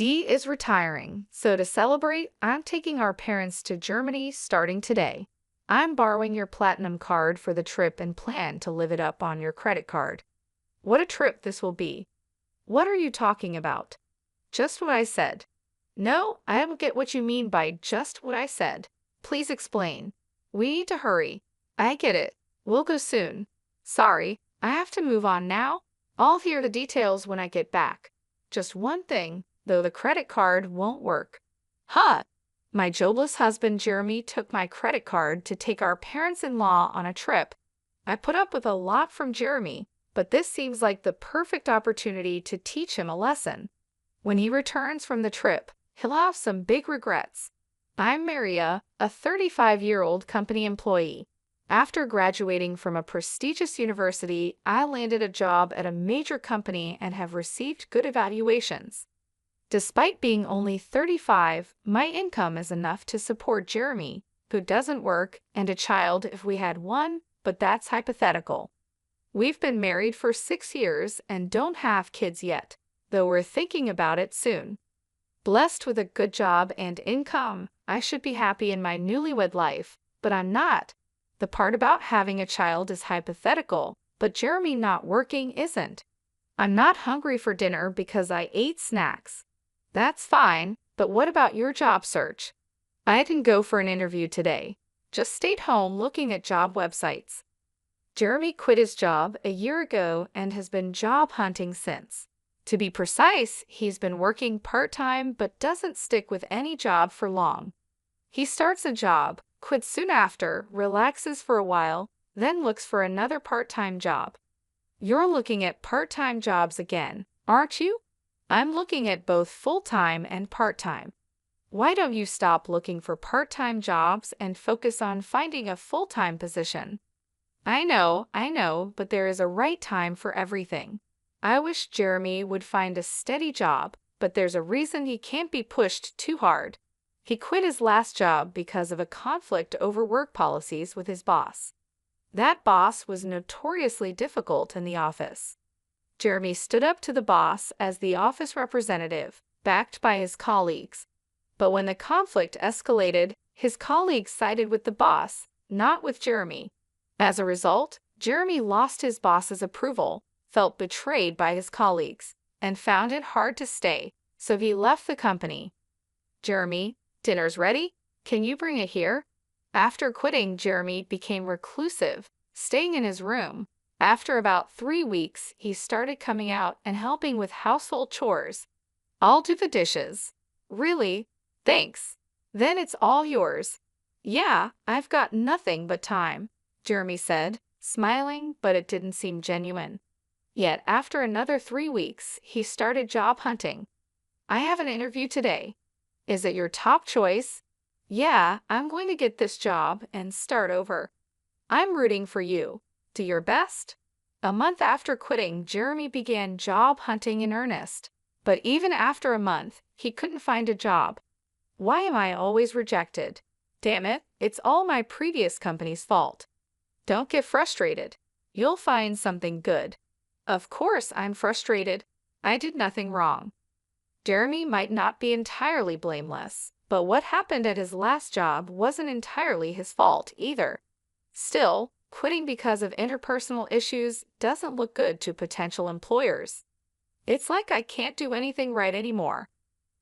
Dee is retiring, so to celebrate, I'm taking our parents to Germany starting today. I'm borrowing your platinum card for the trip and plan to live it up on your credit card. What a trip this will be. What are you talking about? Just what I said. No, I don't get what you mean by just what I said. Please explain. We need to hurry. I get it. We'll go soon. Sorry, I have to move on now. I'll hear the details when I get back. Just one thing, though the credit card won't work. Huh! My jobless husband Jeremy took my credit card to take our parents-in-law on a trip. I put up with a lot from Jeremy, but this seems like the perfect opportunity to teach him a lesson. When he returns from the trip, he'll have some big regrets. I'm Maria, a 35-year-old company employee. After graduating from a prestigious university, I landed a job at a major company and have received good evaluations. Despite being only 35, my income is enough to support Jeremy, who doesn't work, and a child if we had one, but that's hypothetical. We've been married for 6 years and don't have kids yet, though we're thinking about it soon. Blessed with a good job and income, I should be happy in my newlywed life, but I'm not. The part about having a child is hypothetical, but Jeremy not working isn't. I'm not hungry for dinner because I ate snacks. That's fine, but what about your job search? I didn't go for an interview today. Just stayed home looking at job websites. Jeremy quit his job a year ago and has been job hunting since. To be precise, he's been working part-time but doesn't stick with any job for long. He starts a job, quits soon after, relaxes for a while, then looks for another part-time job. You're looking at part-time jobs again, aren't you? I'm looking at both full-time and part-time. Why don't you stop looking for part-time jobs and focus on finding a full-time position? I know, but there is a right time for everything. I wish Jeremy would find a steady job, but there's a reason he can't be pushed too hard. He quit his last job because of a conflict over work policies with his boss. That boss was notoriously difficult in the office. Jeremy stood up to the boss as the office representative, backed by his colleagues. But when the conflict escalated, his colleagues sided with the boss, not with Jeremy. As a result, Jeremy lost his boss's approval, felt betrayed by his colleagues, and found it hard to stay, so he left the company. Jeremy, dinner's ready? Can you bring it here? After quitting, Jeremy became reclusive, staying in his room. After about 3 weeks, he started coming out and helping with household chores. I'll do the dishes. Really? Thanks. Then it's all yours. Yeah, I've got nothing but time, Jeremy said, smiling, but it didn't seem genuine. Yet after another 3 weeks, he started job hunting. I have an interview today. Is it your top choice? Yeah, I'm going to get this job and start over. I'm rooting for you. Do your best. A month after quitting, Jeremy began job hunting in earnest. But even after a month, he couldn't find a job. Why am I always rejected? Damn it, it's all my previous company's fault. Don't get frustrated. You'll find something good. Of course I'm frustrated. I did nothing wrong. Jeremy might not be entirely blameless, but what happened at his last job wasn't entirely his fault either. Still, quitting because of interpersonal issues doesn't look good to potential employers. It's like I can't do anything right anymore.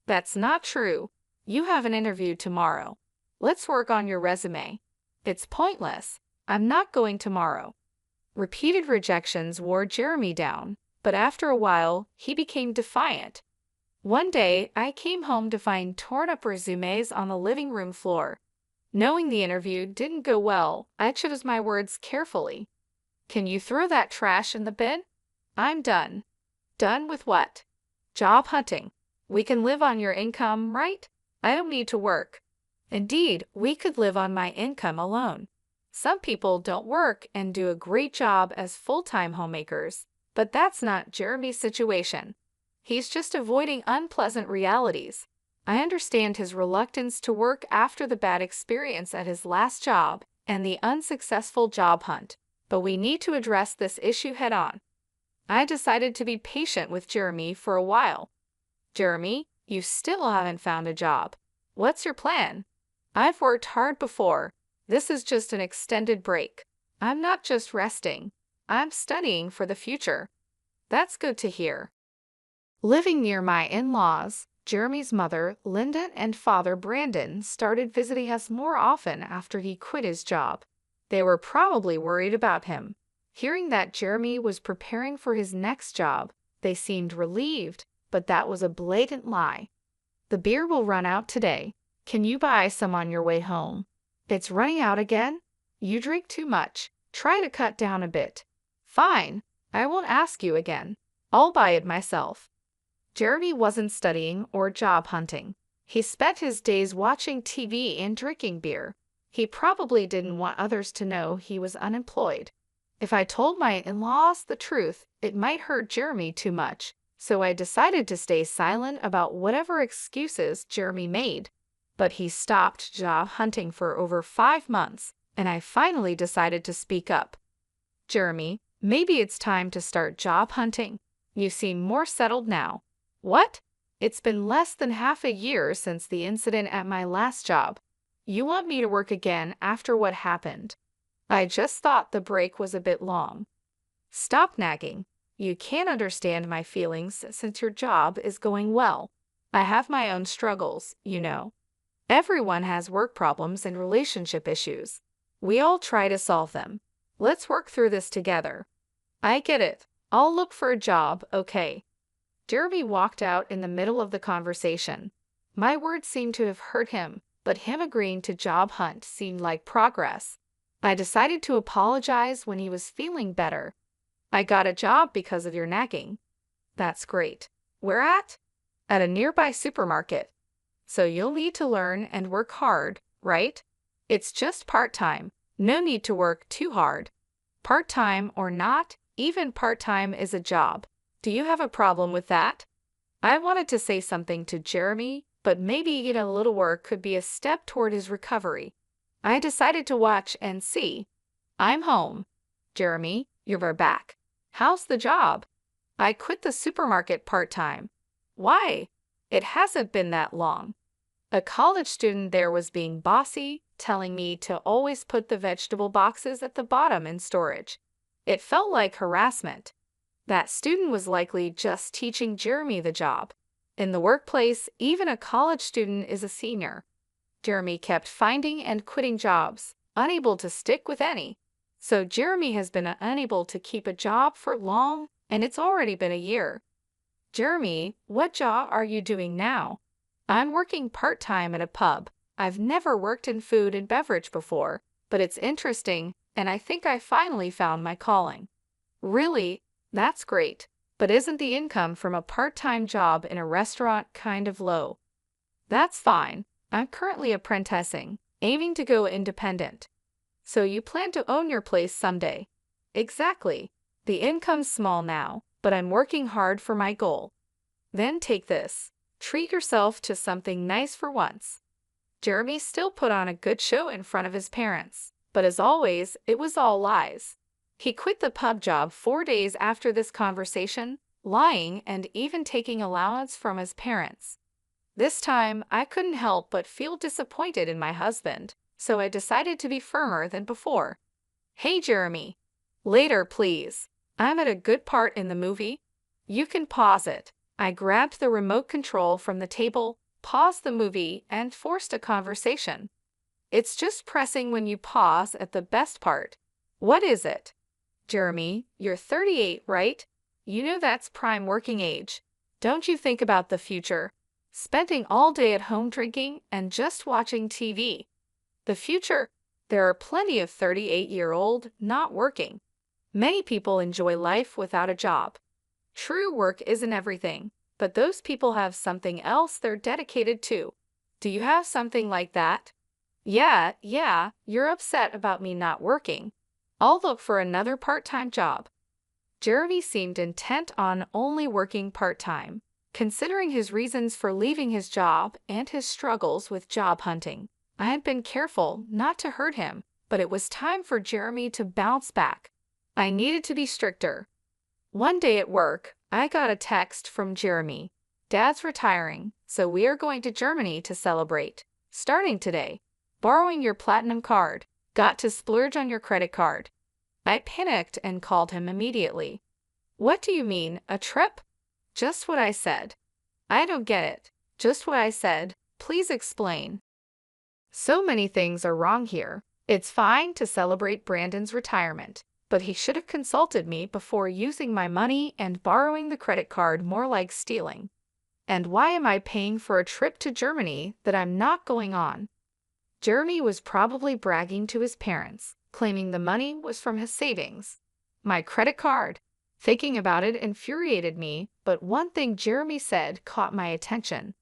That's not true. You have an interview tomorrow. Let's work on your resume. It's pointless. I'm not going tomorrow. Repeated rejections wore Jeremy down, but after a while, he became defiant. One day, I came home to find torn-up resumes on the living room floor. Knowing the interview didn't go well, I chose my words carefully. Can you throw that trash in the bin? I'm done. Done with what? Job hunting. We can live on your income, right? I don't need to work. Indeed, we could live on my income alone. Some people don't work and do a great job as full-time homemakers, but that's not Jeremy's situation. He's just avoiding unpleasant realities. I understand his reluctance to work after the bad experience at his last job and the unsuccessful job hunt, but we need to address this issue head-on. I decided to be patient with Jeremy for a while. Jeremy, You still haven't found a job. What's your plan? I've worked hard before. This is just an extended break. I'm not just resting. I'm studying for the future. That's good to hear. Living near my in-laws, Jeremy's mother, Linda, and father, Brandon, started visiting us more often after he quit his job. They were probably worried about him. Hearing that Jeremy was preparing for his next job, they seemed relieved, but that was a blatant lie. The beer will run out today. Can you buy some on your way home? It's running out again? You drink too much. Try to cut down a bit. Fine. I won't ask you again. I'll buy it myself. Jeremy wasn't studying or job hunting. He spent his days watching TV and drinking beer. He probably didn't want others to know he was unemployed. If I told my in-laws the truth, it might hurt Jeremy too much, so I decided to stay silent about whatever excuses Jeremy made. But he stopped job hunting for over 5 months, and I finally decided to speak up. Jeremy, maybe it's time to start job hunting. You seem more settled now. What? It's been less than half a year since the incident at my last job. You want me to work again after what happened? I just thought the break was a bit long. Stop nagging. You can't understand my feelings since your job is going well. I have my own struggles, you know. Everyone has work problems and relationship issues. We all try to solve them. Let's work through this together. I get it. I'll look for a job, okay? Jeremy walked out in the middle of the conversation. My words seemed to have hurt him, but him agreeing to job hunt seemed like progress. I decided to apologize when he was feeling better. I got a job because of your nagging. That's great. Where at? At a nearby supermarket. So you'll need to learn and work hard, right? It's just part-time. No need to work too hard. Part-time or not, even part-time is a job. Do you have a problem with that? I wanted to say something to Jeremy, but maybe a little work could be a step toward his recovery. I decided to watch and see. I'm home. Jeremy, you're back. How's the job? I quit the supermarket part-time. Why? It hasn't been that long. A college student there was being bossy, telling me to always put the vegetable boxes at the bottom in storage. It felt like harassment. That student was likely just teaching Jeremy the job. In the workplace, even a college student is a senior. Jeremy kept finding and quitting jobs, unable to stick with any. So Jeremy has been unable to keep a job for long, and it's already been a year. Jeremy, what job are you doing now? I'm working part-time at a pub. I've never worked in food and beverage before, but it's interesting, and I think I finally found my calling. Really? That's great. But isn't the income from a part-time job in a restaurant kind of low? That's fine. I'm currently apprenticing, aiming to go independent. So you plan to own your place someday? Exactly. The income's small now, but I'm working hard for my goal. Then take this. Treat yourself to something nice for once. Jeremy still put on a good show in front of his parents, but as always, it was all lies. He quit the pub job 4 days after this conversation, lying and even taking allowance from his parents. This time, I couldn't help but feel disappointed in my husband, so I decided to be firmer than before. Hey, Jeremy. Later, please. I'm at a good part in the movie. You can pause it. I grabbed the remote control from the table, paused the movie, and forced a conversation. It's just pressing when you pause at the best part. What is it? Jeremy, you're 38, right? You know that's prime working age. Don't you think about the future? Spending all day at home drinking and just watching TV. The future? There are plenty of 38-year-old not working. Many people enjoy life without a job. True, work isn't everything, but those people have something else they're dedicated to. Do you have something like that? Yeah, you're upset about me not working. I'll look for another part-time job. Jeremy seemed intent on only working part-time, considering his reasons for leaving his job and his struggles with job hunting. I had been careful not to hurt him, but it was time for Jeremy to bounce back. I needed to be stricter. One day at work, I got a text from Jeremy. Dad's retiring, so we are going to Germany to celebrate. Starting today, borrowing your platinum card. Got to splurge on your credit card. I panicked and called him immediately. What do you mean, a trip? Just what I said. I don't get it. Just what I said. Please explain. So many things are wrong here. It's fine to celebrate Brandon's retirement, but he should have consulted me before using my money and borrowing the credit card more like stealing. And why am I paying for a trip to Germany that I'm not going on? Jeremy was probably bragging to his parents, claiming the money was from his savings. My credit card. Thinking about it infuriated me, but one thing Jeremy said caught my attention.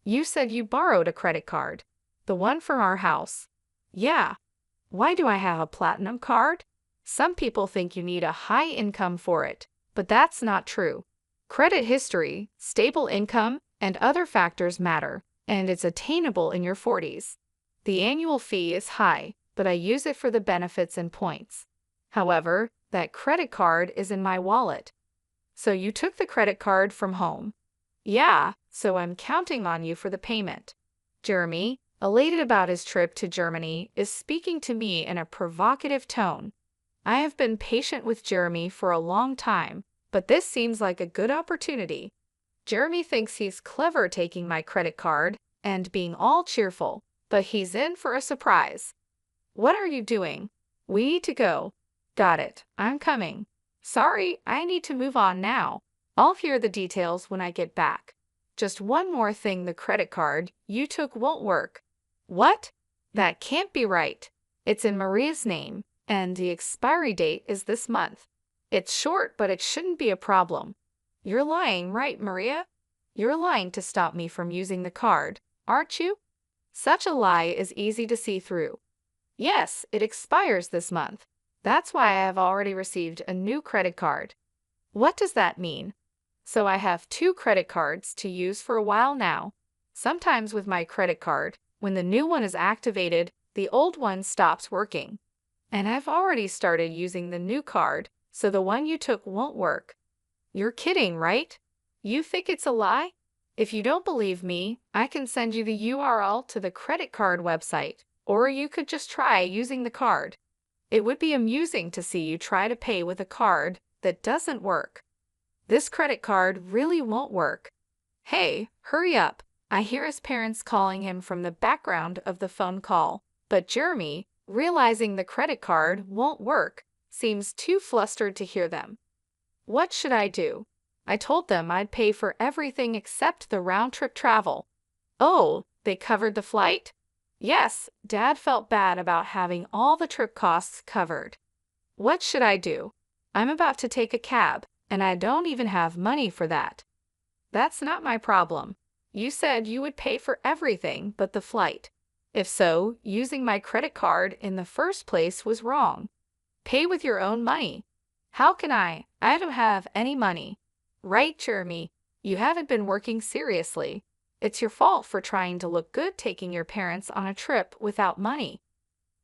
You said you borrowed a credit card. The one from our house. Yeah. Why do I have a platinum card? Some people think you need a high income for it, but that's not true. Credit history, stable income, and other factors matter, and it's attainable in your 40s. The annual fee is high, but I use it for the benefits and points. However, that credit card is in my wallet. So you took the credit card from home? Yeah, so I'm counting on you for the payment. Jeremy, elated about his trip to Germany, is speaking to me in a provocative tone. I have been patient with Jeremy for a long time, but this seems like a good opportunity. Jeremy thinks he's clever taking my credit card and being all cheerful, but he's in for a surprise. What are you doing? We need to go. Got it. I'm coming. Sorry, I need to move on now. I'll hear the details when I get back. Just one more thing, the credit card you took won't work. What? That can't be right. It's in Maria's name, and the expiry date is this month. It's short, but it shouldn't be a problem. You're lying, right, Maria? You're lying to stop me from using the card, aren't you? Such a lie is easy to see through. Yes, it expires this month. That's why I have already received a new credit card. What does that mean? So I have 2 credit cards to use for a while now. Sometimes with my credit card, when the new one is activated, the old one stops working. And I've already started using the new card, so the one you took won't work. You're kidding, right? You think it's a lie? If you don't believe me, I can send you the URL to the credit card website, or you could just try using the card. It would be amusing to see you try to pay with a card that doesn't work. This credit card really won't work. Hey, hurry up. I hear his parents calling him from the background of the phone call, but Jeremy, realizing the credit card won't work, seems too flustered to hear them. What should I do? I told them I'd pay for everything except the round-trip travel. Oh, they covered the flight? Yes, Dad felt bad about having all the trip costs covered. What should I do? I'm about to take a cab, and I don't even have money for that. That's not my problem. You said you would pay for everything but the flight. If so, using my credit card in the first place was wrong. Pay with your own money. How can I? I don't have any money. Right, Jeremy. You haven't been working seriously. It's your fault for trying to look good taking your parents on a trip without money.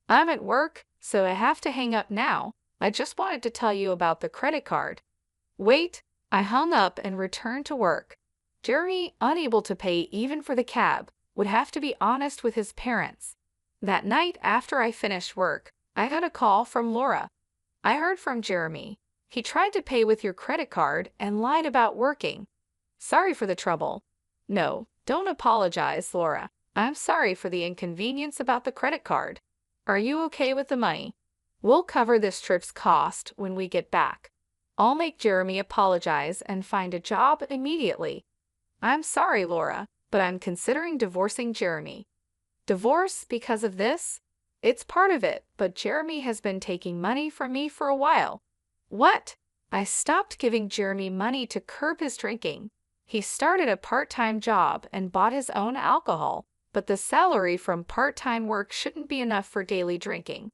I'm at work, so I have to hang up now. I just wanted to tell you about the credit card. Wait, I hung up and returned to work. Jeremy, unable to pay even for the cab, would have to be honest with his parents. That night after I finished work, I got a call from Laura. I heard from Jeremy. He tried to pay with your credit card and lied about working. Sorry for the trouble. No, don't apologize, Laura. I'm sorry for the inconvenience about the credit card. Are you okay with the money? We'll cover this trip's cost when we get back. I'll make Jeremy apologize and find a job immediately. I'm sorry, Laura, but I'm considering divorcing Jeremy. Divorce because of this? It's part of it, but Jeremy has been taking money from me for a while. What? I stopped giving Jeremy money to curb his drinking. He started a part-time job and bought his own alcohol, but the salary from part-time work shouldn't be enough for daily drinking.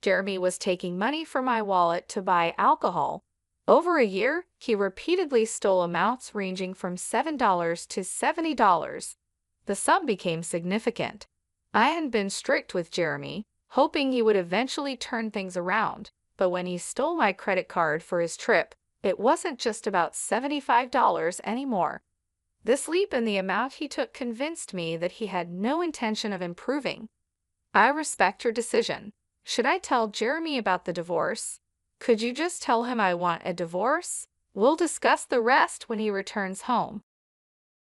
Jeremy was taking money from my wallet to buy alcohol. Over a year, he repeatedly stole amounts ranging from $7 to $70. The sum became significant. I had been strict with Jeremy, hoping he would eventually turn things around, but when he stole my credit card for his trip, it wasn't just about $75 anymore. This leap in the amount he took convinced me that he had no intention of improving. I respect your decision. Should I tell Jeremy about the divorce? Could you just tell him I want a divorce? We'll discuss the rest when he returns home.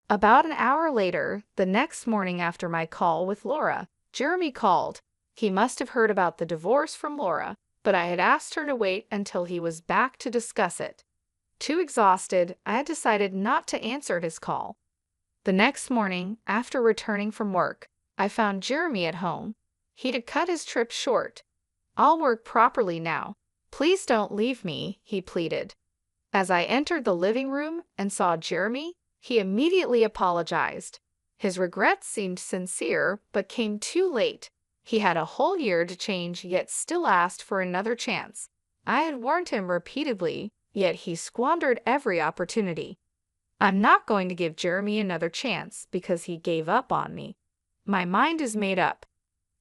About an hour later, the next morning after my call with Laura, Jeremy called. He must have heard about the divorce from Laura, but I had asked her to wait until he was back to discuss it. Too exhausted, I had decided not to answer his call. The next morning, after returning from work, I found Jeremy at home. He had cut his trip short. "I'll work properly now. Please don't leave me," he pleaded. As I entered the living room and saw Jeremy, he immediately apologized. His regrets seemed sincere, but came too late. He had a whole year to change, yet still asked for another chance. I had warned him repeatedly, yet he squandered every opportunity. I'm not going to give Jeremy another chance because he gave up on me. My mind is made up.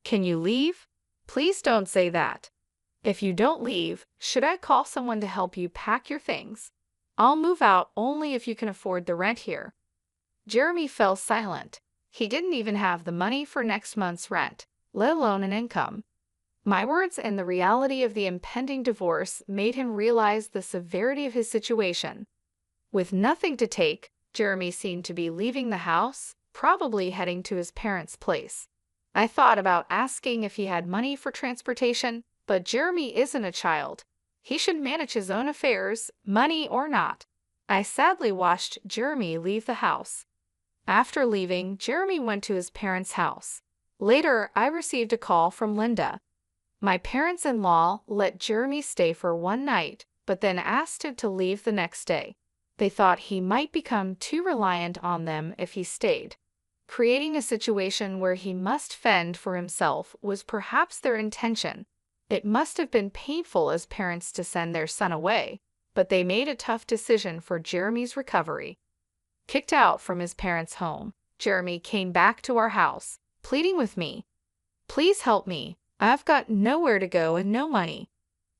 Can you leave? Please don't say that. If you don't leave, should I call someone to help you pack your things? I'll move out only if you can afford the rent here. Jeremy fell silent. He didn't even have the money for next month's rent, let alone an income. My words and the reality of the impending divorce made him realize the severity of his situation. With nothing to take, Jeremy seemed to be leaving the house, probably heading to his parents' place. I thought about asking if he had money for transportation, but Jeremy isn't a child. He should manage his own affairs, money or not. I sadly watched Jeremy leave the house. After leaving, Jeremy went to his parents' house. Later, I received a call from Linda. My parents-in-law let Jeremy stay for one night, but then asked him to leave the next day. They thought he might become too reliant on them if he stayed. Creating a situation where he must fend for himself was perhaps their intention. It must have been painful as parents to send their son away, but they made a tough decision for Jeremy's recovery. Kicked out from his parents' home, Jeremy came back to our house, pleading with me. "Please help me. I've got nowhere to go and no money."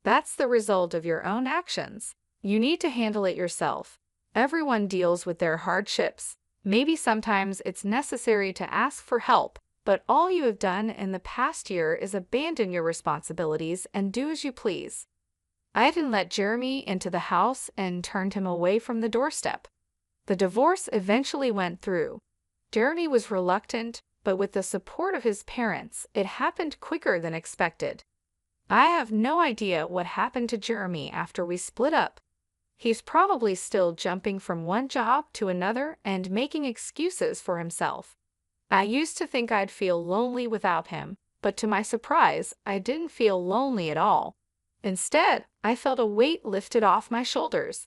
That's the result of your own actions. You need to handle it yourself. Everyone deals with their hardships. Maybe sometimes it's necessary to ask for help, but all you have done in the past year is abandon your responsibilities and do as you please. I didn't let Jeremy into the house and turned him away from the doorstep. The divorce eventually went through. Jeremy was reluctant, but with the support of his parents, it happened quicker than expected. I have no idea what happened to Jeremy after we split up. He's probably still jumping from one job to another and making excuses for himself. I used to think I'd feel lonely without him, but to my surprise, I didn't feel lonely at all. Instead, I felt a weight lifted off my shoulders.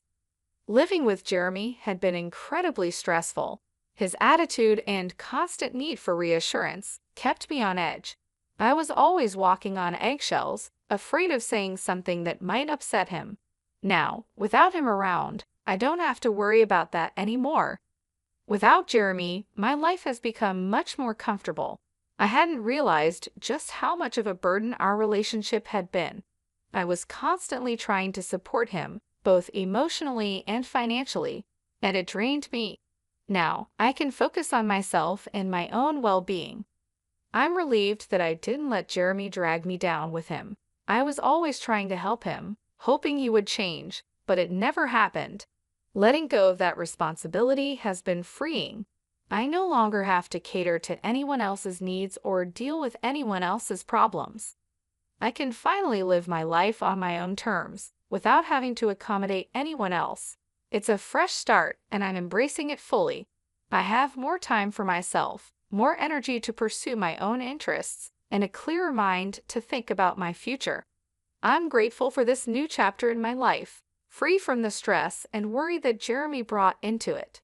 Living with Jeremy had been incredibly stressful. His attitude and constant need for reassurance kept me on edge. I was always walking on eggshells, afraid of saying something that might upset him. Now, without him around, I don't have to worry about that anymore. Without Jeremy, my life has become much more comfortable. I hadn't realized just how much of a burden our relationship had been. I was constantly trying to support him, both emotionally and financially, and it drained me. Now, I can focus on myself and my own well-being. I'm relieved that I didn't let Jeremy drag me down with him. I was always trying to help him, hoping he would change, but it never happened. Letting go of that responsibility has been freeing. I no longer have to cater to anyone else's needs or deal with anyone else's problems. I can finally live my life on my own terms, without having to accommodate anyone else. It's a fresh start, and I'm embracing it fully. I have more time for myself, more energy to pursue my own interests, and a clearer mind to think about my future. I'm grateful for this new chapter in my life, free from the stress and worry that Jeremy brought into it.